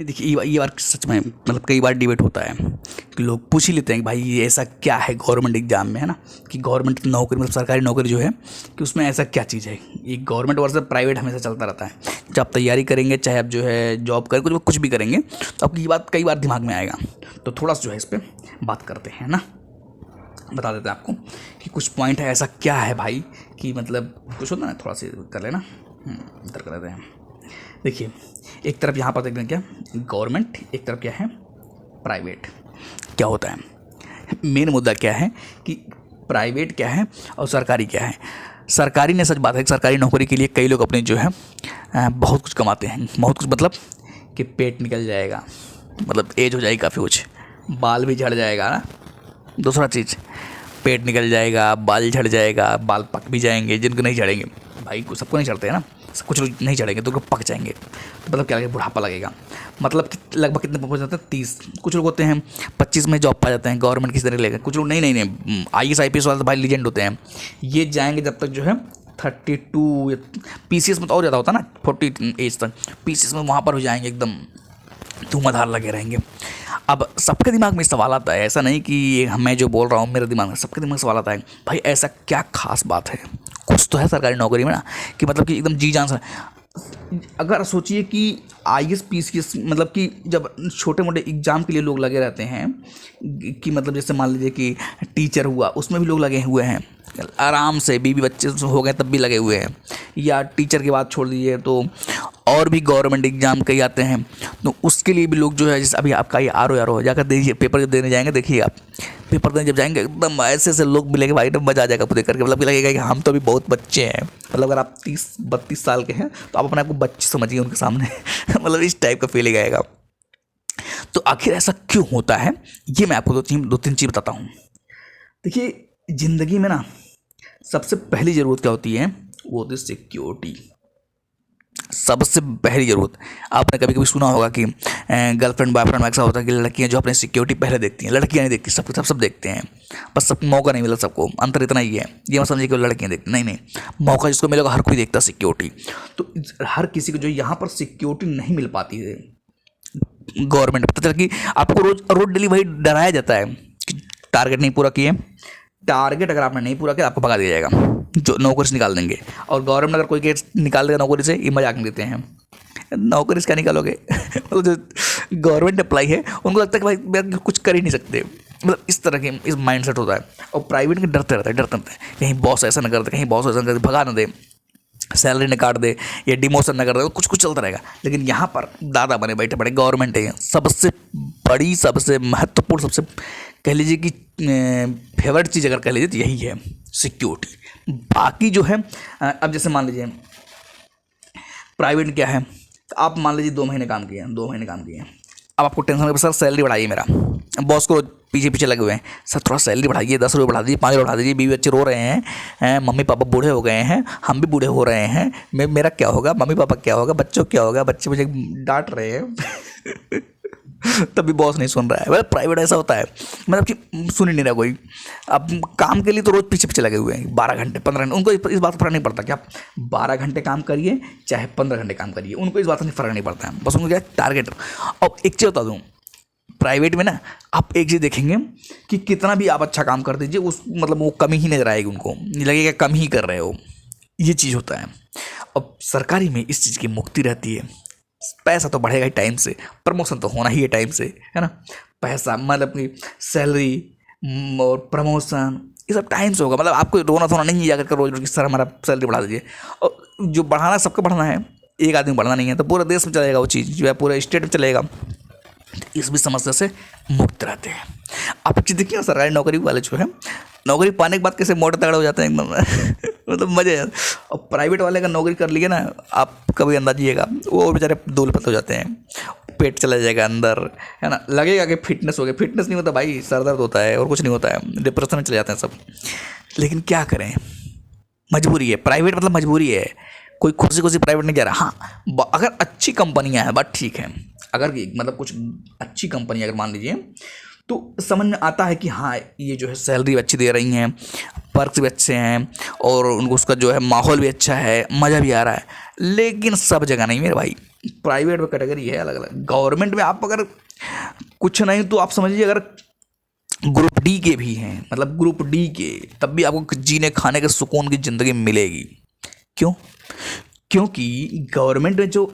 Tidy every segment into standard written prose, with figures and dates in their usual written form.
देखिए ये बार सच में मतलब कई बार डिबेट होता है कि लोग पूछ ही लेते हैं कि भाई ये ऐसा क्या है गवर्नमेंट एग्जाम में, है ना, कि गवर्नमेंट नौकरी मतलब सरकारी नौकरी जो है कि उसमें ऐसा क्या चीज़ है। ये गवर्नमेंट वर्सेस प्राइवेट हमेशा चलता रहता है। जब आप तैयारी करेंगे, चाहे आप जो है जॉब करें, कुछ भी करेंगे, तो आपकी ये बात कई बार दिमाग में आएगा। तो थोड़ा सा जो है इस पर बात करते हैं ना, बता देते हैं आपको कि कुछ पॉइंट है ऐसा क्या है भाई कि मतलब कुछ होता है ना, थोड़ा सा कर लेना, इधर कर लेते हैं। देखिए एक तरफ यहाँ पर देख रहे हैं क्या गवर्नमेंट, एक तरफ क्या है प्राइवेट। क्या होता है मेन मुद्दा क्या है कि प्राइवेट क्या है और सरकारी क्या है। सरकारी ने सच बात है कि सरकारी नौकरी के लिए कई लोग अपने जो है बहुत कुछ कमाते हैं। बहुत कुछ मतलब कि पेट निकल जाएगा, मतलब एज हो जाएगी काफ़ी कुछ, बाल भी झड़ जाएगा ना। दूसरा चीज़, पेट निकल जाएगा, बाल झड़ जाएगा, बाल पक भी जाएंगे। जिनको नहीं झड़ेंगे भाई, को सबको नहीं झड़ते हैं ना, सब कुछ लोग नहीं झड़ेंगे तो उनको पक जाएंगे। तो मतलब क्या लगेगा, बुढ़ापा लगेगा। मतलब कि लगभग कितने पहुँच जाते हैं 30। कुछ लोग होते हैं 25 में जॉब पा जाते हैं, गवर्नमेंट किसी तरह लेगा। कुछ लोग नहीं IAS IPS वाले तो भाई लीजेंड होते हैं, ये जाएंगे जब तक जो है 32 या PCS में तो और ज़्यादा होता है ना 40 एज तक। PCS में वहाँ पर भी जाएंगे एकदम धुआंधार लगे रहेंगे। अब सबके दिमाग में सवाल आता है, ऐसा नहीं कि मैं जो बोल रहा हूँ मेरे दिमाग में, सबके दिमाग में सवाल आता है भाई ऐसा क्या खास बात है। कुछ तो है सरकारी नौकरी में ना कि मतलब कि एकदम जी जान सा। अगर सोचिए कि IAS PCS मतलब कि जब छोटे मोटे एग्जाम के लिए लोग लगे रहते हैं कि मतलब जैसे मान लीजिए कि टीचर हुआ, उसमें भी लोग लगे हुए हैं आराम से, बीवी बच्चे हो गए तब भी लगे हुए हैं। या टीचर की बात छोड़ दीजिए तो और भी गवर्नमेंट एग्जाम कई आते हैं, तो उसके लिए भी लोग जो है जैसे अभी आपका ये RO जाकर दीजिए, पेपर जब देने जाएंगे देखिए आप, पेपर देने जब जाएंगे एकदम ऐसे ऐसे लोग मिलेंगे भाई, एकदम मजा आ जाएगा देख करके। मतलब लगेगा कि हम तो अभी बहुत बच्चे हैं। मतलब अगर आप 30-32 साल के हैं तो आप अपने आप को बच्चे समझिए उनके सामने मतलब इस टाइप का फीलिंग आएगा। तो आखिर ऐसा क्यों होता है, ये मैं आपको दो तीन चीज़ बताता हूँ। देखिए ज़िंदगी में ना सबसे पहली ज़रूरत क्या होती है, वो होती है सिक्योरिटी। सबसे पहली ज़रूरत। आपने कभी कभी सुना होगा कि गर्लफ्रेंड बॉयफ्रेंड में ऐसा होता है कि लड़कियां जो अपनी सिक्योरिटी पहले देखती हैं। लड़कियां नहीं देखती, सब देखते हैं, बस सबको मौका नहीं मिला। सबको अंतर इतना ही है, ये मत समझिए कि लड़कियां देखती, नहीं, मौका जिसको मिलेगा हर कोई देखता सिक्योरिटी। तो हर किसी को जो यहाँ पर सिक्योरिटी नहीं मिल पाती है गवर्नमेंट, पता चला कि आपको रोज डेली वही डराया जाता है कि टारगेट नहीं पूरा किए, टारगेट अगर आपने नहीं पूरा किया आपको भगा दिया जाएगा, जो नौकरी से निकाल देंगे। और गवर्नमेंट अगर कोई केस निकाल देगा नौकरी से, ये मजाक नहीं देते हैं, नौकरी से क्या निकालोगे मतलब जो गवर्नमेंट अप्लाई है उनको लगता है कि भाई कुछ कर ही नहीं सकते। मतलब इस तरह के इस माइंड सेट होता है। और प्राइवेट के डरते रहते हैं कहीं बॉस ऐसा ना कर दे, कहीं बॉस ऐसा ना कर दे, भगा ना दे, सैलरी न काट दे या डिमोशन न कर दे, कुछ चलता रहेगा। लेकिन यहाँ पर दादा बने बैठे बड़े गवर्नमेंट है। सबसे बड़ी, सबसे महत्वपूर्ण, सबसे कह लीजिए कि फेवरेट चीज़ अगर कह लीजिए तो यही है सिक्योरिटी। बाकी जो है अब जैसे मान लीजिए प्राइवेट क्या है, आप मान लीजिए 2 महीने काम किए, 2 महीने काम किए, अब आपको टेंशन है सर सैलरी बढ़ाइए, मेरा बॉस को पीछे लगे हुए हैं, सर थोड़ा सैलरी बढ़ाइए, 10 रुपये बढ़ा दीजिए, 5 रुपये बढ़ा दीजिए, बीवी बच्चे रो रहे हैं, मम्मी पापा बूढ़े हो गए हैं, हम भी बूढ़े हो रहे हैं, मेरा क्या होगा, मम्मी पापा क्या होगा, बच्चों क्या होगा, बच्चे मुझे डांट रहे हैं तभी बॉस नहीं सुन रहा है। मतलब प्राइवेट ऐसा होता है, मतलब कि सुन ही नहीं रहा कोई। अब काम के लिए तो रोज़ पीछे लगे हुए हैं 12 घंटे 15 घंटे, उनको इस बात का फर्क नहीं पड़ता कि आप 12 घंटे काम करिए चाहे 15 घंटे काम करिए, उनको इस बात का फर्क नहीं पड़ता है। बस उनको क्या टारगेट। अब एक चीज़ बता दूँ, प्राइवेट में ना आप एक चीज़ देखेंगे कि कितना भी आप अच्छा काम कर दीजिए, उस मतलब वो कमी ही नजर आएगी, उनको लगेगा कम ही कर रहे हो, ये चीज़ होता है। अब सरकारी में इस चीज़ की मुक्ति रहती है। पैसा तो बढ़ेगा ही टाइम से, प्रमोशन तो होना ही है टाइम से, है ना। पैसा मतलब कि सैलरी और प्रमोशन ये सब टाइम से होगा। मतलब आपको रोना धोना नहीं है जाकर रोज रोज सर हमारा सैलरी बढ़ा दीजिए। और जो बढ़ाना सबको बढ़ाना है, एक आदमी बढ़ाना नहीं है, तो पूरे देश में चलेगा वो चीज़, जो है पूरे स्टेट में चलेगा। इस भी समस्या से मुक्त रहते हैं। आप एक चीज़ देखिए ना, सरकारी नौकरी वाले जो है नौकरी पाने के बाद कैसे मोटे तगड़े हो जाते हैं एकदम मतलब मजे। और प्राइवेट वाले का नौकरी कर लिए ना, आप कभी अंदाजिएगा वो बेचारे दूल्हे हो जाते हैं, पेट चला जाएगा अंदर, है ना। लगेगा कि फिटनेस हो गया, फिटनेस नहीं होता भाई, सर दर्द होता है और कुछ नहीं होता है, डिप्रेशन में चले जाते हैं सब। लेकिन क्या करें, मजबूरी है, प्राइवेट मतलब मजबूरी है। कोई खुशी प्राइवेट नहीं जा रहा। हाँ अगर अच्छी कंपनियां हैं बात ठीक है, अगर मतलब कुछ अच्छी कंपनी अगर मान लीजिए तो समझ में आता है कि हाँ ये जो है सैलरी अच्छी दे रही हैं, पर्क्स भी अच्छे हैं और उनको उसका जो है माहौल भी अच्छा है, मज़ा भी आ रहा है। लेकिन सब जगह नहीं मेरे भाई, प्राइवेट में कैटेगरी है अलग अलग। गवर्नमेंट में आप अगर कुछ नहीं तो आप समझिए अगर ग्रुप डी के भी हैं, मतलब ग्रुप डी के, तब भी आपको जीने खाने के सुकून की ज़िंदगी मिलेगी। क्यों? क्योंकि गवर्नमेंट में जो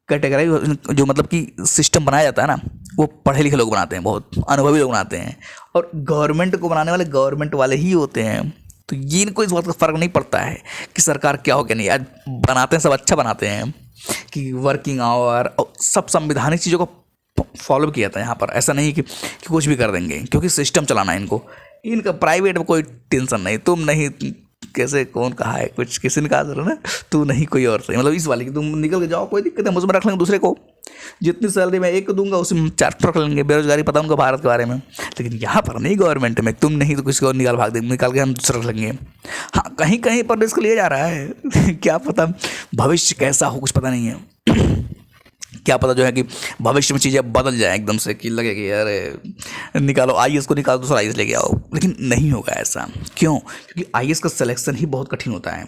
कैटेगराइज जो मतलब कि सिस्टम बनाया जाता है ना, वो पढ़े लिखे लोग बनाते हैं, बहुत अनुभवी लोग बनाते हैं, और गवर्नमेंट को बनाने वाले गवर्नमेंट वाले ही होते हैं। तो ये इनको इस बात का फ़र्क नहीं पड़ता है कि सरकार क्या हो क्या नहीं, आज बनाते हैं सब अच्छा बनाते हैं कि वर्किंग आवर और सब संवैधानिक चीज़ों को फॉलो किया था यहाँ पर। ऐसा नहीं कि कुछ भी कर देंगे, क्योंकि सिस्टम चलाना है इनको। इनका प्राइवेट में कोई टेंशन नहीं, तुम नहीं कैसे कौन कहा है, कुछ किसी ने कहा था ना, तू नहीं कोई और सही, मतलब इस वाले की तुम निकल के जाओ, कोई दिक्कत है, मुझमें रख लेंगे दूसरे को, जितनी सैलरी मैं एक को दूंगा उसमें 4 रख लेंगे, बेरोजगारी पता उनको भारत के बारे में। लेकिन यहाँ पर नहीं, गवर्नमेंट में तुम नहीं तो किसी को निकाल भाग देंगे, निकाल के हम दूसरा रख लेंगे। हाँ, कहीं कहीं पर रिस्क लिया जा रहा है क्या पता भविष्य कैसा हो, कुछ पता नहीं है। क्या पता जो है कि भविष्य में चीज़ें बदल जाए एकदम से, कि लगे कि अरे निकालो आईएएस को, निकालो दूसरा आईएएस लेके आओ। लेकिन नहीं होगा ऐसा। क्यों? क्योंकि आईएएस का सिलेक्शन ही बहुत कठिन होता है।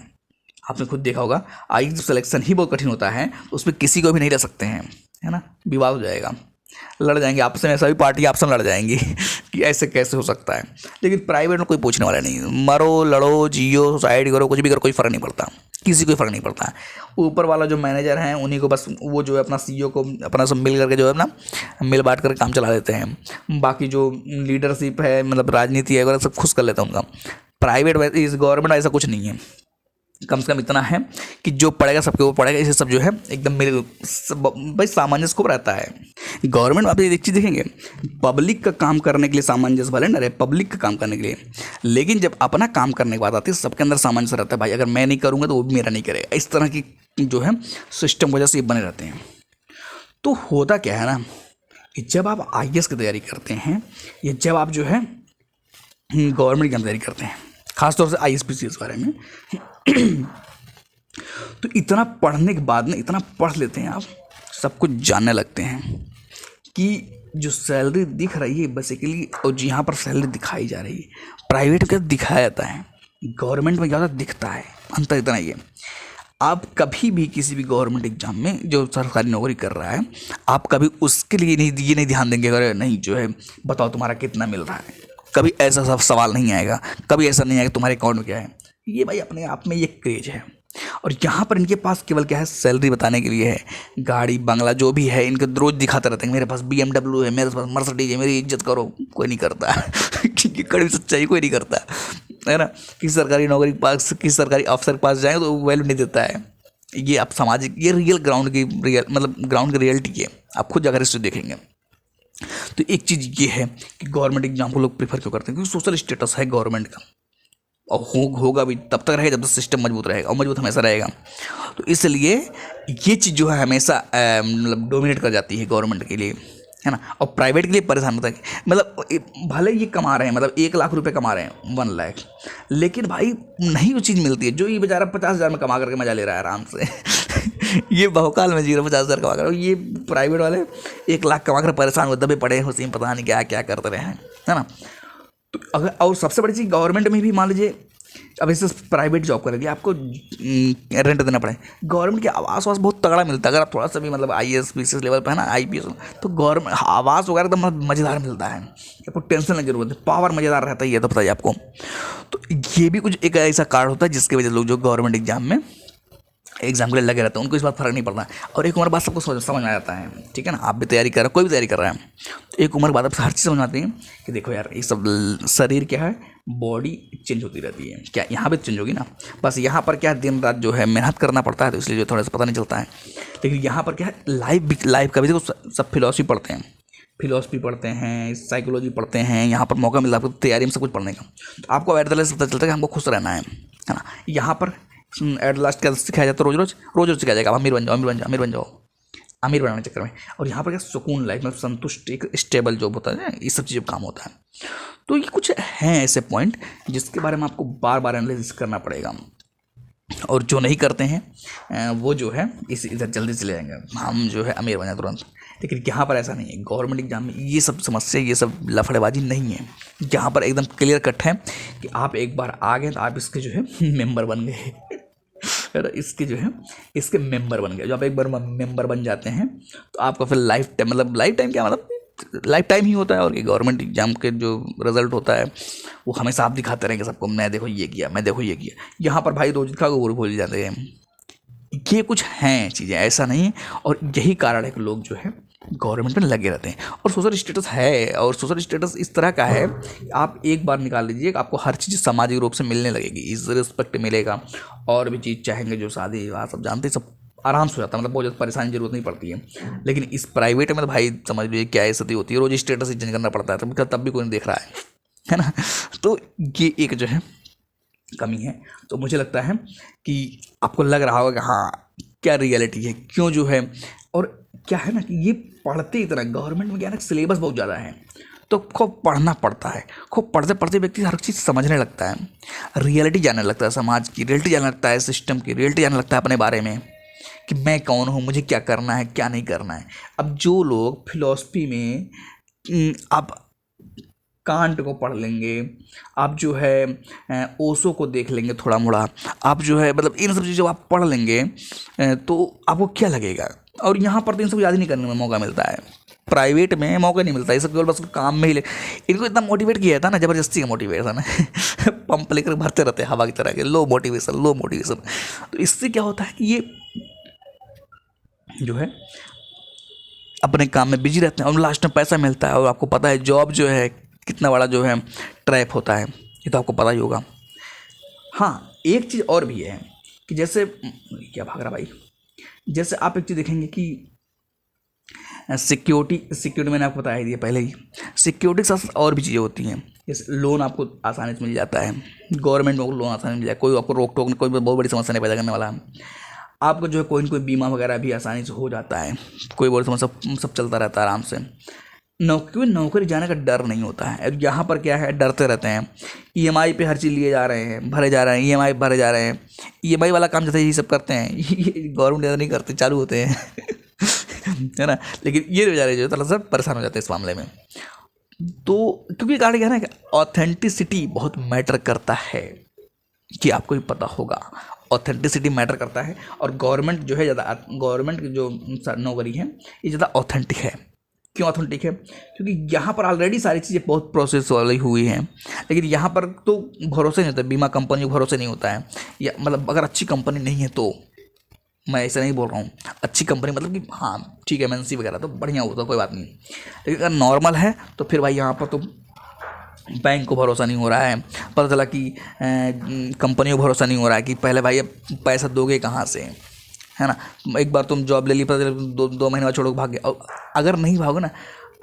आपने खुद देखा होगा, आईएएस का सिलेक्शन ही बहुत कठिन होता है, तो उसमें किसी को भी नहीं ले सकते हैं, है ना, विवाद हो जाएगा, लड़ जाएंगे आपस में, सभी पार्टी आपस में लड़ जाएंगी कि ऐसे कैसे हो सकता है। लेकिन प्राइवेट में कोई पूछने वाला नहीं, मरो लड़ो जियो सुसाइड करो कुछ भी करो, कोई फ़र्क नहीं पड़ता, किसी को फ़र्क नहीं पड़ता। ऊपर वाला जो मैनेजर हैं उन्हीं को बस, वो जो है अपना सीईओ को अपना सब मिल करके जो है अपना मिल बांट करके काम चला देते हैं। बाकी जो लीडरशिप है, मतलब राजनीति है वगैरह, सब खुश कर लेता है उनका। प्राइवेट इस गवर्नमेंट ऐसा कुछ नहीं है। कम से कम इतना है कि जो पढ़ेगा सबके वो पढ़ेगा, इसे सब जो है एकदम मेरे भाई सामंजस्य खूब रहता है। गवर्नमेंट में आप एक चीज़ देखेंगे, पब्लिक का काम करने के लिए सामंजस्य भले ना रहे, पब्लिक का काम करने के लिए, लेकिन जब अपना काम करने की बात आती है सबके अंदर सामंजस्य रहता है, भाई अगर मैं नहीं करूँगा तो वो भी मेरा नहीं करेगा। इस तरह की जो है सिस्टम वजह से ये बने रहते हैं। तो होता क्या है ना कि जब आप आईएएस की तैयारी करते हैं या जब आप जो है गवर्नमेंट की तैयारी करते हैं, खासतौर से आईएएस बारे में, तो इतना पढ़ने के बाद में इतना पढ़ लेते हैं आप, सब कुछ जानने लगते हैं कि जो सैलरी दिख रही है बेसिकली, और यहाँ पर सैलरी दिखाई जा रही है, प्राइवेट का दिखाया जाता है, गवर्नमेंट में ज़्यादा दिखता है। अंतर इतना ही है। आप कभी भी किसी भी गवर्नमेंट एग्जाम में जो सरकारी नौकरी कर रहा है, आप कभी उसके लिए ये नहीं ध्यान देंगे अगर नहीं जो है बताओ तुम्हारा कितना मिल रहा है, कभी ऐसा सब सवाल नहीं आएगा, कभी ऐसा नहीं आएगा तुम्हारे अकाउंट में क्या है। ये भाई अपने आप में ये क्रेज है। और यहाँ पर इनके पास केवल क्या है, सैलरी बताने के लिए है। गाड़ी बंगला जो भी है इनके रोज दिखाते रहते हैं, मेरे पास BMW है, मेरे पास मर्सिडीज है, मेरी इज्जत करो। कोई नहीं करता क्योंकि कड़वी सच्चाई कोई नहीं करता है ना। किसी सरकारी नौकरी के पास, किसी सरकारी अफसर के पास जाएंगे तो वैल्यू नहीं देता है। ये आप सामाजिक, ये रियल ग्राउंड की मतलब ग्राउंड की रियलिटी है। आप खुद जाकर इससे देखेंगे तो एक चीज़ ये है कि गवर्नमेंट एग्जाम को लोग प्रीफर क्यों करते हैं, क्योंकि सोशल स्टेटस है गवर्नमेंट का, और होगा भी तब तक रहेगा जब तक सिस्टम मजबूत रहेगा, और मजबूत हमेशा रहेगा। तो इसलिए ये चीज़ जो है हमेशा मतलब डोमिनेट कर जाती है गवर्नमेंट के लिए, है ना। और प्राइवेट के लिए परेशान होता है, मतलब भले ये कमा रहे हैं, मतलब 1 लाख रुपए कमा रहे हैं, 1 लाख, लेकिन भाई नहीं वो चीज़ मिलती है जो ये बेचारा 50,000 में कमा करके मजा ले रहा है आराम से ये बहुकाल में जी रहा है 50,000 कमा कर, ये प्राइवेट वाले 1 लाख कमा कर परेशान हो, दबे पड़े हो, पता नहीं क्या क्या करते रहे हैं, है ना। तो अगर, और सबसे बड़ी चीज़ गवर्नमेंट में भी मान लीजिए, अब इससे प्राइवेट जॉब करेंगे आपको रेंट देना पड़े, गवर्नमेंट के आवास वास बहुत तगड़ा मिलता है। अगर आप थोड़ा सा भी मतलब IAS PCS लेवल पर है ना, IPS, तो गवर्नमेंट आवास वगैरह एकदम मज़ेदार मिलता है, आपको टेंशन नहीं जरूरत है, पावर मज़ेदार रहता है, ये तो बताइए आपको। तो ये भी कुछ एक ऐसा कार्ड होता है जिसकी वजह से लोग जो गवर्नमेंट एग्जाम में एग्जाम के लिए लगे रहते हैं, उनको इस बात फर्क नहीं पड़ता। और एक उम्र बाद सबको समझ में आ जाता है, ठीक है ना। आप भी तैयारी कर रहे हो, कोई भी तैयारी कर रहा है, तो एक उम्र बाद आप हर चीज़ समझ में आती है कि देखो यार ये सब शरीर क्या है, बॉडी चेंज होती रहती है, क्या यहाँ पे चेंज होगी ना, बस यहाँ पर क्या दिन रात जो है मेहनत करना पड़ता है, तो इसलिए जो थोड़ा सा पता नहीं चलता है। लेकिन यहाँ पर क्या है, लाइफ का भी देखो, सब फिलॉसफी पढ़ते हैं, फिलॉसफी पढ़ते हैं, साइकोलॉजी पढ़ते हैं, यहाँ पर मौका मिलता है आपको तैयारी में सब कुछ पढ़ने का। तो आपको एट से पता चलता है कि हमको खुश रहना है ना। यहाँ पर एट लास्ट क्या सिखाया जाता है, रोज सिखाया जाएगा, अमीर बन जाओ, अमीर बनाने के चक्कर में। और यहाँ पर क्या सुकून लाइफ में संतुष्ट, एक स्टेबल जॉब होता है, ये सब चीज़ें काम होता है। तो ये कुछ हैं ऐसे पॉइंट जिसके बारे में आपको बार बार एनालिसिस करना पड़ेगा, और जो नहीं करते हैं वो जो है इधर जल्दी चले जाएंगे, हम जो है अमीर बन जाए तुरंत। लेकिन यहाँ पर ऐसा नहीं है, गवर्नमेंट एग्जाम में ये सब समस्या, ये सब लफड़ेबाजी नहीं है। यहाँ पर एकदम क्लियर कट है कि आप एक बार आ गए तो आप इसके जो है मेंबर बन गए है ना, इसके जो है इसके मेंबर बन गए। जो आप एक बार मेंबर बन जाते हैं तो आपका फिर लाइफ टाइम, मतलब लाइफ टाइम क्या, मतलब लाइफ टाइम ही होता है। और ये गवर्नमेंट एग्जाम के जो रिजल्ट होता है वो हमेशा आप दिखाते रहेंगे सबको, मैं देखो ये किया, मैं देखो ये किया। यहाँ पर भाई रोज खा को भूल जाते हैं। ये कुछ हैं चीज़ें, ऐसा नहीं है। और यही कारण है कि लोग जो है गवर्नमेंट में लगे रहते हैं। और सोशल स्टेटस है, और सोशल स्टेटस इस तरह का है कि आप एक बार निकाल लीजिए, आपको हर चीज़ सामाजिक रूप से मिलने लगेगी, इस रिस्पेक्ट मिलेगा। और भी चीज़ चाहेंगे जो शादी विवाह सब जानते हैं, सब आराम से हो जाता है, मतलब बहुत ज़्यादा परेशानी की जरूरत नहीं पड़ती है। लेकिन इस प्राइवेट में तो भाई समझ लीजिए क्या स्थिति होती है, रोज स्टेटस ही चेंज करना पड़ता है, तब भी कोई नहीं देख रहा है ना। तो ये एक जो है कमी है। तो मुझे लगता है कि आपको लग रहा होगा कि हाँ क्या रियलिटी है, क्यों जो है। और क्या है ना कि ये पढ़ते इतना, गवर्नमेंट में क्या है ना सिलेबस बहुत ज़्यादा है, तो खूब पढ़ना पड़ता है। खूब पढ़ते पढ़ते व्यक्ति हर चीज़ समझने लगता है, रियलिटी जानने लगता है, समाज की रियलिटी जानने लगता है, सिस्टम की रियलिटी जानने लगता है अपने बारे में कि मैं कौन हूँ, मुझे क्या करना है, क्या नहीं करना है। अब जो लोग फिलॉसफी में आप कांट को पढ़ लेंगे, आप जो है ओशो को देख लेंगे थोड़ा मोड़ा, आप जो है मतलब इन सब चीज़ों आप पढ़ लेंगे तो आपको क्या लगेगा। और यहाँ पर तो इन सब याद ही नहीं करने में मौका मिलता है, प्राइवेट में मौका नहीं मिलता। ये सब केवल बस काम में ही ले, इनको इतना मोटिवेट किया था ना, ज़बरदस्ती का मोटिवेशन है। पंप लेकर भरते रहते हैं हवा की तरह के, लो मोटिवेशन लो मोटिवेशन। तो इससे क्या होता है कि ये जो है अपने काम में बिजी रहते हैं और लास्ट में पैसा मिलता है। और आपको पता है जॉब जो है कितना बड़ा जो है ट्रैप होता है, ये तो आपको पता ही होगा। हाँ एक चीज़ और भी है कि जैसे क्या भाग रहा भाई, जैसे आप एक चीज़ देखेंगे कि सिक्योरिटी मैंने आपको बताया दिया पहले ही, सिक्योरिटी के साथ और भी चीज़ें होती हैं। जैसे लोन आपको आसानी से मिल जाता है, गवर्नमेंट में लोन आसानी से मिल जाए, कोई आपको रोक टोक, कोई बहुत बड़ी समस्या नहीं पैदा करने वाला है। आपको जो है कोई न कोई बीमा वगैरह भी आसानी से हो जाता है, कोई बड़ी समस्या सब चलता रहता है आराम से। नौकरी जाने का डर नहीं होता है। अब यहाँ पर क्या है, डरते रहते हैं, ईएमआई पे हर चीज़ लिए जा रहे हैं, भरे जा रहे हैं, ईएमआई भरे जा रहे हैं। ईएमआई वाला काम जैसे यही सब करते हैं, गवर्नमेंट ज़्यादा नहीं करते, चालू होते हैं है ना। लेकिन ये बेचारे जो थोड़ा सा परेशान हो जाते हैं इस मामले में। तो क्योंकि कारण क्या है ना कि ऑथेंटिसिटी बहुत मैटर करता है, कि आपको भी पता होगा ऑथेंटिसिटी मैटर करता है। और गवर्नमेंट जो है ज़्यादा, गवर्नमेंट की जो नौकरी है ये ज़्यादा ऑथेंटिक है। क्यों ऑथेंटिक है? क्योंकि यहाँ पर ऑलरेडी सारी चीज़ें बहुत प्रोसेस वाली हुई हैं। लेकिन यहाँ पर तो भरोसे नहीं होता, बीमा कंपनी को भरोसे नहीं होता है, या मतलब अगर अच्छी कंपनी नहीं है तो, मैं ऐसा नहीं बोल रहा हूँ, अच्छी कंपनी मतलब कि हाँ ठीक है एमएनसी वगैरह तो बढ़िया होता, कोई बात नहीं। लेकिन अगर नॉर्मल है तो फिर भाई यहाँ पर तो बैंक को भरोसा नहीं हो रहा है, पता चला कि कंपनी को भरोसा नहीं हो रहा है कि पहले भाई अब पैसा दोगे कहाँ से, है ना। एक बार तुम जॉब ले ली, पता चला दो महीने बाद छोड़ो भाग गए। और अगर नहीं भागो ना,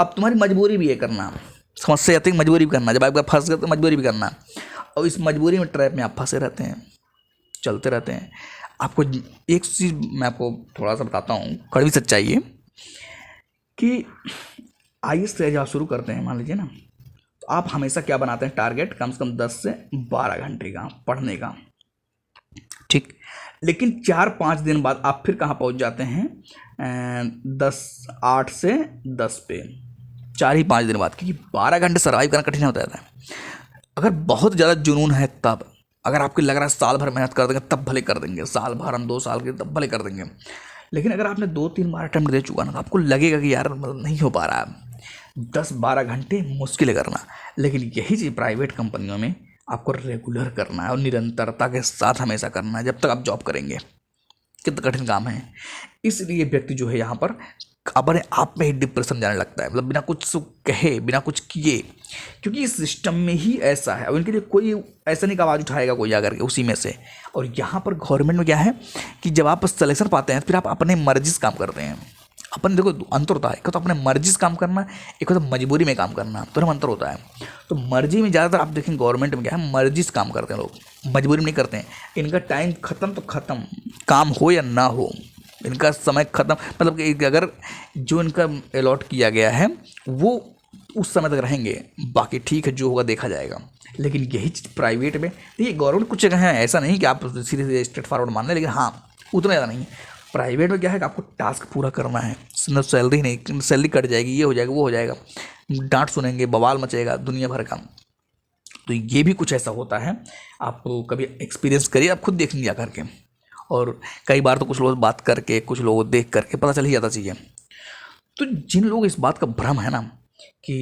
अब तुम्हारी मजबूरी भी है करना, समस्या आती है मजबूरी भी करना, जब आप फंस गए तो मजबूरी भी करना। और इस मजबूरी में ट्रैप में आप फंसे रहते हैं, चलते रहते हैं। आपको एक चीज़ मैं आपको थोड़ा सा बताता हूँ, कड़वी सच्चाई है कि आईएएस से जब आप शुरू करते हैं मान लीजिए ना, तो आप हमेशा क्या बनाते हैं टारगेट, कम से कम 10 से 12 घंटे का पढ़ने का, ठीक। लेकिन 4-5 दिन बाद आप फिर कहाँ पहुँच जाते हैं, 8 से 10 पे, 4 ही 5 दिन बाद, क्योंकि 12 घंटे सर्वाइव करना कठिन होता है। अगर बहुत ज़्यादा जुनून है तब, अगर आपको लग रहा है साल भर मेहनत कर देंगे तब भले कर देंगे, साल भर हम 2 साल के तब भले कर देंगे। लेकिन अगर आपने 2-3 बार अटैम्प्ट दे चुका ना, तो आपको लगेगा कि यार मतलब नहीं हो पा रहा है, 10-12 घंटे मुश्किल है करना। लेकिन यही चीज़ प्राइवेट कंपनियों में आपको रेगुलर करना है और निरंतरता के साथ हमेशा करना है, जब तक आप जॉब करेंगे। कितना कठिन काम है। इसलिए व्यक्ति जो है यहाँ पर अपने आप में ही डिप्रेशन जाने लगता है, मतलब बिना कुछ कहे, बिना कुछ किए, क्योंकि इस सिस्टम में ही ऐसा है। अब इनके लिए कोई ऐसा नहीं कि आवाज़ उठाएगा कोई जाकर के उसी में से। और यहाँ पर गवर्नमेंट में क्या है कि जब आप सिलेक्शन पाते हैं फिर आप अपने मर्जी से काम करते हैं। अपन देखो अंतर होता है, एक तो अपने मर्जी से काम करना, एक तो मजबूरी में काम करना, तो अंतर होता है। तो मर्जी में ज़्यादातर आप देखेंगे गवर्नमेंट में क्या है, मर्जी से काम करते हैं लोग, मजबूरी में नहीं करते हैं। इनका टाइम ख़त्म तो ख़त्म, काम हो या ना हो, इनका समय ख़त्म, मतलब कि अगर जो इनका अलॉट किया गया है वो उस समय तक रहेंगे, बाकी ठीक है जो होगा देखा जाएगा। लेकिन यही चीज़ प्राइवेट में, देखिए गवर्नमेंट कुछ जगह है ऐसा नहीं कि आप सीधे सीधे स्ट्रेट फॉरवर्ड मान लें, लेकिन हाँ उतना ज़्यादा नहीं है। प्राइवेट में क्या है कि आपको टास्क पूरा करना है, सैलरी नहीं, सैलरी कट जाएगी, ये हो जाएगा वो हो जाएगा, डांट सुनेंगे, बवाल मचेगा दुनिया भर का। तो ये भी कुछ ऐसा होता है, आप कभी एक्सपीरियंस करिए, आप खुद देखेंगे जा करके। और कई बार तो कुछ लोग बात करके, कुछ लोगों को देख करके पता चल ही जाता चीज़ें। तो जिन लोग इस बात का भ्रम है ना कि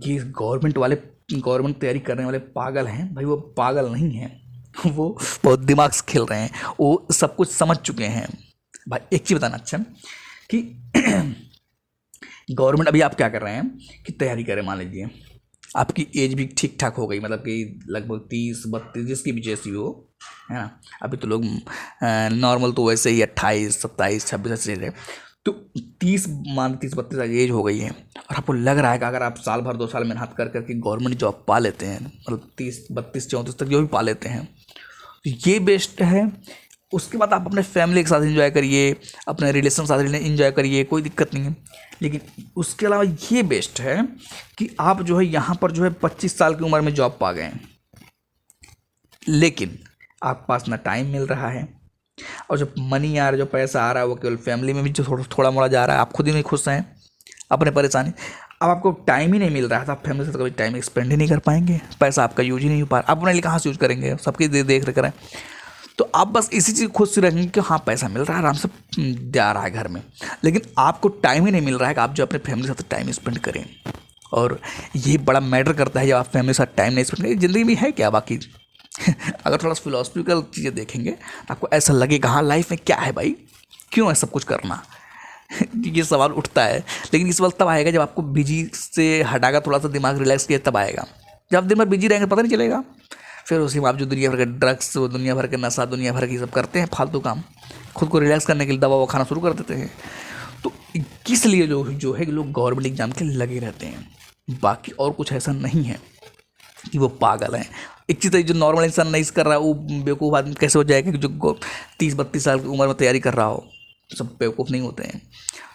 ये गवर्नमेंट तैयारी करने वाले पागल हैं, भाई वो पागल नहीं हैं, वो बहुत दिमाग से खेल रहे हैं, वो सब कुछ समझ चुके हैं। भाई एक चीज़ बताना अच्छा कि गवर्नमेंट अभी आप क्या कर रहे हैं कि तैयारी करें, मान लीजिए आपकी एज भी ठीक ठाक हो गई, मतलब कि लगभग 30-32 जिसकी भी जैसी हो, है ना। अभी तो लोग नॉर्मल तो वैसे ही 28, 27, 26 ऐसे रहे। तो 30-32 एज हो गई है और आपको लग रहा है कि अगर आप साल भर 2 साल मेहनत कर करके गवर्नमेंट जॉब पा लेते हैं, मतलब 30-32-34 तक जो भी पा लेते हैं, तो ये बेस्ट है। उसके बाद आप अपने फैमिली के साथ एंजॉय करिए, अपने रिलेशन के साथ एंजॉय करिए, कोई दिक्कत नहीं है। लेकिन उसके अलावा ये बेस्ट है कि आप जो है यहाँ पर जो है 25 साल की उम्र में जॉब पा गए, लेकिन आपके पास ना टाइम मिल रहा है, और जो मनी आ रहा है, जो पैसा आ रहा है, वो केवल फैमिली में भी जो थोड़ा मोड़ा जा रहा है। आप खुद ही नहीं खुश हैं अपने परेशानी। अब आपको टाइम ही नहीं मिल रहा है तो आप फैमिली के साथ कभी टाइम स्पेंड ही नहीं कर पाएंगे, पैसा आपका यूज ही नहीं हो पा रहा, आप अपने लिए कहाँ से यूज करेंगे, सबकी देख रेख करें। तो आप बस इसी चीज़ खुश से रहेंगे कि हाँ पैसा मिल रहा है, आराम से जा रहा है घर में, लेकिन आपको टाइम ही नहीं मिल रहा है कि आप जो अपने फैमिली के साथ टाइम स्पेंड करें। और ये बड़ा मैटर करता है जब आप फैमिली के साथ टाइम नहीं स्पेंड करें। ज़िंदगी में है क्या बाकी अगर थोड़ा फिलोसफिकल चीज़ें देखेंगे तो आपको ऐसा लगेगा हाँ लाइफ में क्या है भाई, क्यों है सब कुछ करना ये सवाल उठता है। लेकिन इस वक्त तब आएगा जब आपको बिजी से हटाकर थोड़ा सा दिमाग रिलैक्स किया, तब आएगा। जब आप दिन भर बिजी रहेंगे पता नहीं चलेगा। फिर उसके बाद जो दुनिया भर के ड्रग्स, दुनिया भर के नशा, दुनिया भर की सब करते हैं फालतू काम, खुद को रिलैक्स करने के लिए दवा वो खाना शुरू कर देते हैं। तो किस लिए जो है लोग गवर्नमेंट एग्जाम के लगे रहते हैं, बाकी और कुछ ऐसा नहीं है कि वो पागल हैं। एक चीज़ जो नॉर्मल इंसान नहीं कर रहा है वो बेवकूफ़ आदमी कैसे हो जाएगा कि जो 30-32 साल की उम्र में तैयारी कर रहा हो। सब बेवकूफ़ नहीं होते हैं।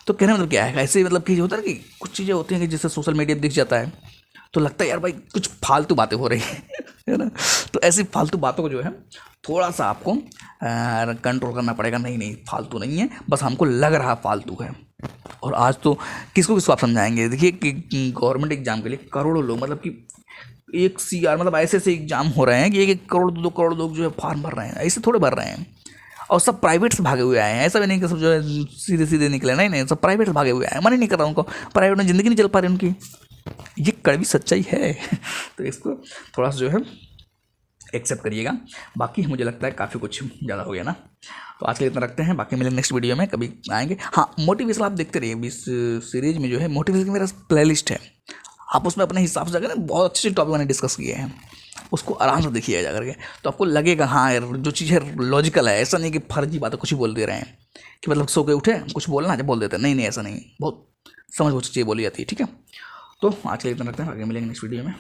तो कहने मतलब क्या है, ऐसे मतलब कि होता है कि कुछ चीज़ें होती हैं कि जिससे सोशल मीडिया दिख जाता है तो लगता है यार भाई कुछ फालतू बातें हो रही है ना। तो ऐसी फालतू बातों को जो है थोड़ा सा आपको कंट्रोल करना पड़ेगा। नहीं फालतू नहीं है, बस हमको लग रहा फालतू है। और आज तो किसको आप समझाएंगे। देखिए कि गवर्नमेंट एग्जाम के लिए करोड़ों लोग, मतलब कि 1 CR, मतलब ऐसे एग्जाम हो रहे हैं कि 1 करोड़ 2 करोड़ लोग जो है फॉर्म भर रहे हैं, ऐसे थोड़े भर रहे हैं। और सब प्राइवेट से भागे हुए आए हैं, ऐसा भी नहीं कि सब जो है सीधे निकले, नहीं सब प्राइवेट से भागे हुए आए हैं। मन ही नहीं कर रहा उनको, प्राइवेट में ज़िंदगी नहीं चल पा रही उनकी, ये कड़वी सच्चाई है। तो इसको थोड़ा सा जो है एक्सेप्ट करिएगा। बाकी मुझे लगता है काफ़ी कुछ ज़्यादा हो गया ना, तो आज के लिए इतना रखते हैं। बाकी मिलेंगे नेक्स्ट वीडियो में, कभी आएंगे। हाँ मोटिवेशन आप देखते रहिए, इस सीरीज में जो है मोटिवेशन की मेरा प्लेलिस्ट है, आप उसमें अपने हिसाब से जाकर ना बहुत अच्छे टॉपिक मैंने डिस्कस किए हैं, उसको आराम से देखिएगा जा करके, तो आपको लगेगा हाँ यार जो चीज़ है लॉजिकल है। ऐसा नहीं कि फर्जी बातें कुछ ही बोल दे रहे हैं कि मतलब सो के उठे कुछ बोलना है बोल देते हैं, नहीं ऐसा नहीं, बहुत समझ बहुत चीज़ें बोली जाती है। ठीक है, तो आज के लिए इतना रखते हैं, आगे मिलेंगे नेक्स्ट वीडियो में।